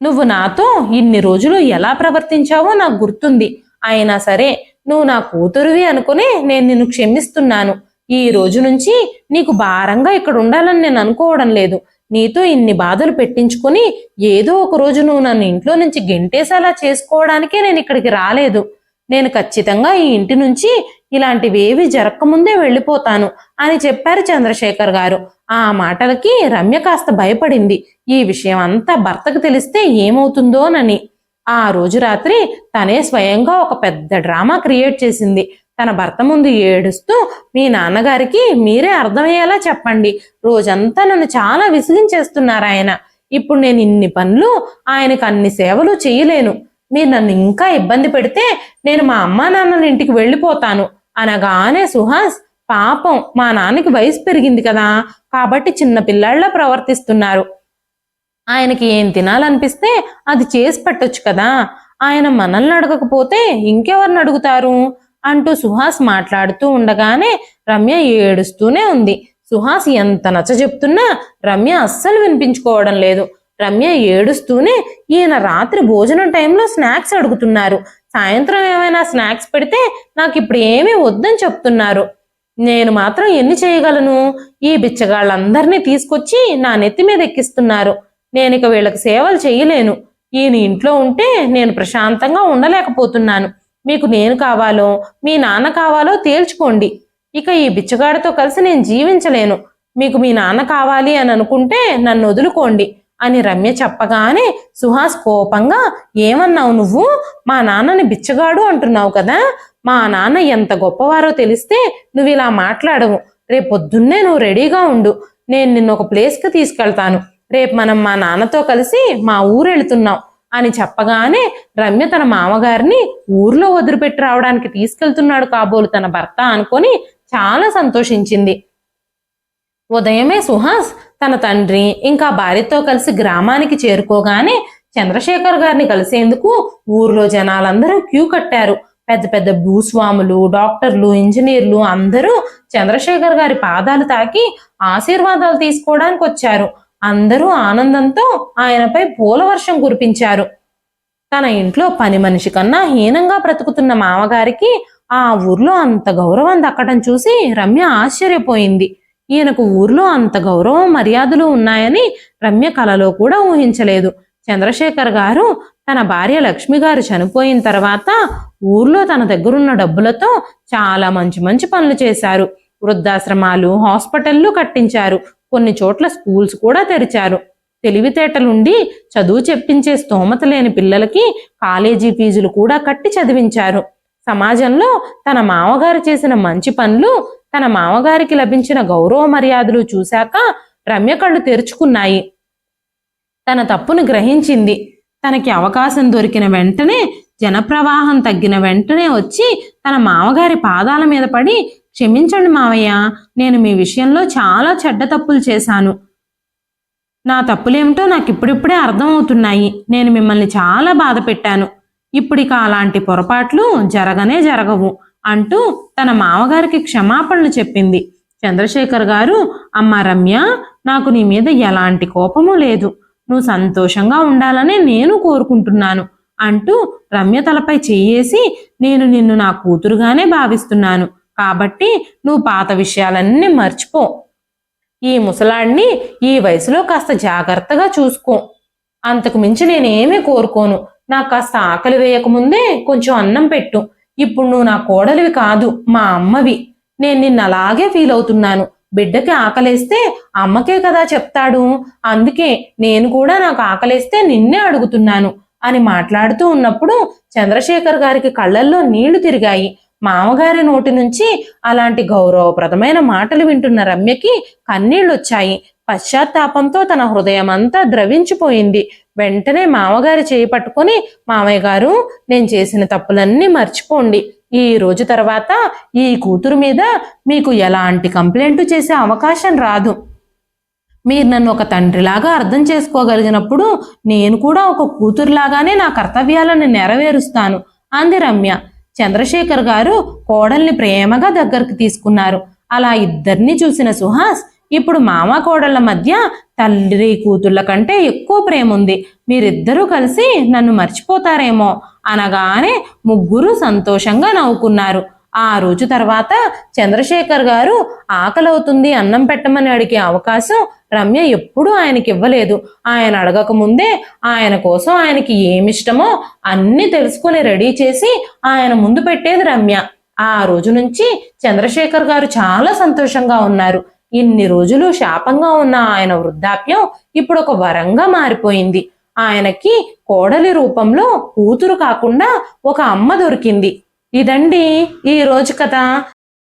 నువ్వు నాతో ఇన్ని రోజులు ఎలా ప్రవర్తించావో నాకు గుర్తుంది. అయినా సరే నువ్వు నా కూతురువి అనుకుని నేను నిన్ను క్షమిస్తున్నాను. ఈ రోజు నుంచి నీకు భారంగా ఇక్కడ ఉండాలని నేను అనుకోవడం లేదు. నీతో ఇన్ని బాధలు పెట్టించుకుని ఏదో ఒక రోజు నువ్వు నన్ను ఇంట్లో నుంచి గెంటేసేలా చేసుకోవడానికే నేను ఇక్కడికి రాలేదు. నేను ఖచ్చితంగా ఈ ఇంటి నుంచి ఇలాంటివేవి జరగకముందే వెళ్ళిపోతాను అని చెప్పారు చంద్రశేఖర్ గారు. ఆ మాటలకి రమ్య కాస్త భయపడింది. ఈ విషయం అంతా భర్తకు తెలిస్తే ఏమవుతుందోనని. ఆ రోజు రాత్రి తనే స్వయంగా ఒక పెద్ద డ్రామా క్రియేట్ చేసింది. తన భర్త ముందు ఏడుస్తూ, మీ నాన్నగారికి మీరే అర్థమయ్యేలా చెప్పండి, రోజంతా నన్ను చాలా విసిగించేస్తున్నారు ఆయన. ఇప్పుడు నేను ఇన్ని పనులు, ఆయనకు అన్ని సేవలు చేయలేను. మీరు నన్ను ఇంకా ఇబ్బంది పెడితే నేను మా అమ్మా నాన్నల ఇంటికి వెళ్ళిపోతాను అనగానే సుహాస్, పాపం మా నాన్నకి వయసు పెరిగింది కదా, కాబట్టి చిన్న పిల్లాళ్ళ ప్రవర్తిస్తున్నారు. ఆయనకి ఏం తినాలనిపిస్తే అది చేసి పెట్టొచ్చు కదా, ఆయన మనల్ని అడగకపోతే ఇంకెవరిని అడుగుతారు అంటూ సుహాస్ మాట్లాడుతూ ఉండగానే రమ్య ఏడుస్తూనే ఉంది. సుహాస్ ఎంత నచ్చ చెప్తున్నా రమ్య అస్సలు వినిపించుకోవడం లేదు. రమ్య ఏడుస్తూనే, ఈయన రాత్రి భోజనం టైంలో స్నాక్స్ అడుగుతున్నారు, సాయంత్రం ఏమైనా స్నాక్స్ పెడితే నాకు ఇప్పుడు ఏమీ వద్దని చెప్తున్నారు. నేను మాత్రం ఎన్ని చేయగలను? ఈ బిచ్చగాళ్ళందరినీ తీసుకొచ్చి నా నెత్తి మీద ఎక్కిస్తున్నారు. నేను ఇక వీళ్ళకి సేవలు చేయలేను. ఈయన ఇంట్లో ఉంటే నేను ప్రశాంతంగా ఉండలేకపోతున్నాను. మీకు నేను కావాలో మీ నాన్న కావాలో తేల్చుకోండి. ఇక ఈ బిచ్చగాడితో కలిసి నేను జీవించలేను. మీకు మీ నాన్న కావాలి అని అనుకుంటే నన్ను వదులుకోండి అని రమ్య చెప్పగానే సుహాస్ కోపంగా, ఏమన్నావు నువ్వు? మా నాన్నని బిచ్చగాడు అంటున్నావు కదా, మా నాన్న ఎంత గొప్పవారో తెలిస్తే నువ్వు ఇలా మాట్లాడవు. రేపొద్దున్నే నువ్వు రెడీగా ఉండు, నేను నిన్ను ఒక ప్లేస్కి తీసుకెళ్తాను. రేపు మనం మా నాన్నతో కలిసి మా ఊరు వెళుతున్నాం అని చెప్పగానే రమ్య తన మామగారిని ఊర్లో వదిలిపెట్టి రావడానికి తీసుకెళ్తున్నాడు కాబోలు తన భర్త అనుకొని చాలా సంతోషించింది. ఉదయమే సుహాస్ తన తండ్రి ఇంకా భార్యతో కలిసి గ్రామానికి చేరుకోగానే చంద్రశేఖర్ గారిని కలిసేందుకు ఊర్లో జనాలందరూ క్యూ కట్టారు. పెద్ద పెద్ద భూస్వాములు, డాక్టర్లు, ఇంజనీర్లు అందరూ చంద్రశేఖర్ గారి పాదాలు తాకి ఆశీర్వాదాలు తీసుకోవడానికి వచ్చారు. అందరూ ఆనందంతో ఆయనపై పూల వర్షం కురిపించారు. తన ఇంట్లో పని మనిషి కన్నా హీనంగా బ్రతుకుతున్న మామగారికి ఆ ఊర్లో అంత గౌరవం దక్కడం చూసి రమ్య ఆశ్చర్యపోయింది. ఈయనకు ఊర్లో అంత గౌరవం మర్యాదలు ఉన్నాయని రమ్య కలలో కూడా ఊహించలేదు. చంద్రశేఖర్ గారు తన భార్య లక్ష్మి గారు చనిపోయిన తర్వాత ఊర్లో తన దగ్గరున్న డబ్బులతో చాలా మంచి మంచి పనులు చేశారు. వృద్ధాశ్రమాలు, హాస్పిటళ్ళు కట్టించారు. కొన్ని చోట్ల స్కూల్స్ కూడా తెరిచారు. తెలివితేటలుండి చదువు చెప్పించే స్తోమత లేని పిల్లలకి కాలేజీ ఫీజులు కూడా కట్టి చదివించారు. సమాజంలో తన మామగారు చేసిన మంచి పనులు, తన మామగారికి లభించిన గౌరవ మర్యాదలు చూశాక రమ్య కళ్ళు తెరుచుకున్నాయి. తన తప్పును గ్రహించింది. తనకి అవకాశం దొరికిన వెంటనే, జనప్రవాహం తగ్గిన వెంటనే వచ్చి తన మామగారి పాదాల మీద పడి, క్షమించండి మావయ్య, నేను మీ విషయంలో చాలా చెడ్డ తప్పులు చేశాను. నా తప్పులేమిటో నాకు ఇప్పుడిప్పుడే అర్థమవుతున్నాయి. నేను మిమ్మల్ని చాలా బాధ పెట్టాను. ఇప్పుడిక అలాంటి పొరపాట్లు జరగనే జరగవు అంటూ తన మామగారికి క్షమాపణలు చెప్పింది. చంద్రశేఖర్ గారు, అమ్మ రమ్య, నాకు నీ మీద ఎలాంటి కోపమూ లేదు. నువ్వు సంతోషంగా ఉండాలని నేను కోరుకుంటున్నాను అంటూ రమ్య తలపై చెయ్యేసి, నేను నిన్ను నా కూతురుగానే భావిస్తున్నాను. కాబట్టి నువ్వు పాత విషయాలన్నీ మర్చిపో. ఈ ముసలాడిని ఈ వయసులో కాస్త జాగ్రత్తగా చూసుకో. అంతకు మించి నేనేమీ కోరుకోను. నాకు కాస్త ఆకలి వేయకముందే కొంచెం అన్నం పెట్టు. ఇప్పుడు నువ్వు నా కోడలివి కాదు, మా అమ్మవి. నేను నిన్ను అలాగే ఫీల్ అవుతున్నాను. బిడ్డకి ఆకలేస్తే అమ్మకే కదా చెప్తాడు. అందుకే నేను కూడా నాకు ఆకలేస్తే నిన్నే అడుగుతున్నాను అని మాట్లాడుతూ ఉన్నప్పుడు చంద్రశేఖర్ గారికి కళ్ళల్లో నీళ్లు తిరిగాయి. మామగారి నోటి నుంచి అలాంటి గౌరవప్రదమైన మాటలు వింటున్న రమ్యకి కన్నీళ్లొచ్చాయి. పశ్చాత్తాపంతో తన హృదయమంతా ద్రవించిపోయింది. వెంటనే మామగారి చేయి పట్టుకొని, మామయ్య గారు, నేను చేసిన తప్పులన్నీ మర్చిపోండి. ఈ రోజు తర్వాత ఈ కూతురు మీద మీకు ఎలాంటి కంప్లైంట్ చేసే అవకాశం రాదు. మీరు నన్ను ఒక తండ్రిలాగా అర్థం చేసుకోగలిగినప్పుడు నేను కూడా ఒక కూతురులాగానే నా కర్తవ్యాలను నెరవేరుస్తాను అంది రమ్య. చంద్రశేఖర్ గారు కోడల్ని ప్రేమగా దగ్గరకు తీసుకున్నారు. అలా ఇద్దరిని చూసిన సుహాస్, ఇప్పుడు మామ కోడళ్ల మధ్య తల్లి కూతుళ్ళ కంటే ఎక్కువ ప్రేమ ఉంది. మీరిద్దరూ కలిసి నన్ను మర్చిపోతారేమో అనగానే ముగ్గురు సంతోషంగా నవ్వుకున్నారు. ఆ రోజు తర్వాత చంద్రశేఖర్ గారు ఆకలవుతుంది అన్నం పెట్టమని అడిగే అవకాశం రమ్య ఎప్పుడూ ఆయనకి ఇవ్వలేదు. ఆయన అడగక ముందే ఆయన కోసం ఆయనకి ఏమిష్టమో అన్ని తెలుసుకుని రెడీ చేసి ఆయన ముందు పెట్టేది రమ్య. ఆ రోజు నుంచి చంద్రశేఖర్ గారు చాలా సంతోషంగా ఉన్నారు. ఇన్ని రోజులు శాపంగా ఉన్న ఆయన వృద్ధాప్యం ఇప్పుడు ఒక వరంగా మారిపోయింది. ఆయనకి కోడలి రూపంలో కూతురు కాకుండా ఒక అమ్మ దొరికింది. ఇదండి ఈ రోజు కథ.